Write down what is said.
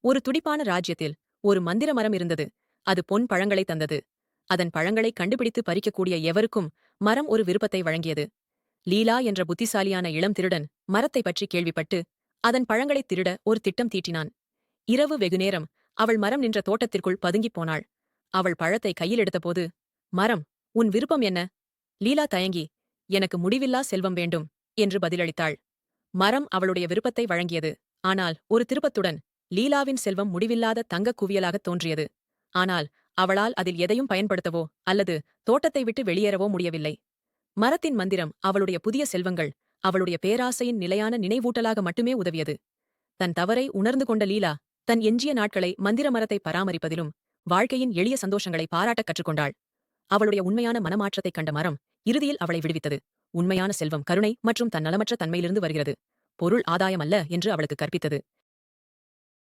ஒரு துடிப்பான ராஜ்யத்தில் ஒரு மந்திர மரம் இருந்தது. அது பொன் பழங்களை தந்தது. அதன் பழங்களை கண்டுபிடித்து பறிக்கக்கூடிய எவருக்கும் மரம் ஒரு விருப்பத்தை வழங்கியது. லீலா என்ற புத்திசாலியான இளம் திருடன் மரத்தை பற்றி கேள்விப்பட்டு அதன் பழங்களைத் திருட ஒரு திட்டம் தீட்டினான். இரவு வெகுநேரம் அவள் மரம் நின்ற தோட்டத்திற்குள் பதுங்கிப் போனாள். அவள் பழத்தை கையில் எடுத்தபோது, மரம், உன் விருப்பம் என்ன? லீலா தயங்கி, எனக்கு முடிவில்லா செல்வம் வேண்டும் என்று பதிலளித்தாள். மரம் அவளுடைய விருப்பத்தை வழங்கியது. ஆனால் ஒரு திருப்பத்துடன் லீலாவின் செல்வம் முடிவில்லாத தங்கக் குவியலாகத் தோன்றியது. ஆனால் அவளால் அதில் எதையும் பயன்படுத்தவோ அல்லது தோட்டத்தை விட்டு வெளியேறவோ முடியவில்லை. மரத்தின் மந்திரம் அவளுடைய புதிய செல்வங்கள் அவளுடைய பேராசையின் நிலையான நினைவூட்டலாக மட்டுமே உதவியது. தன் தவறை உணர்ந்து கொண்ட லீலா தன் எஞ்சிய நாட்களை மந்திர மரத்தை பராமரிப்பதிலும் வாழ்க்கையின் எளிய சந்தோஷங்களை பாராட்டக் கற்றுக்கொண்டாள். அவளுடைய உண்மையான மனமாற்றத்தைக் கண்ட மரம் இறுதியில் அவளை விடுவித்தது. உண்மையான செல்வம் கருணை மற்றும் தன்னலமற்ற தன்மையிலிருந்து வருகிறது, பொருள் ஆதாயம் அல்ல என்று அவளுக்கு கற்பித்தது.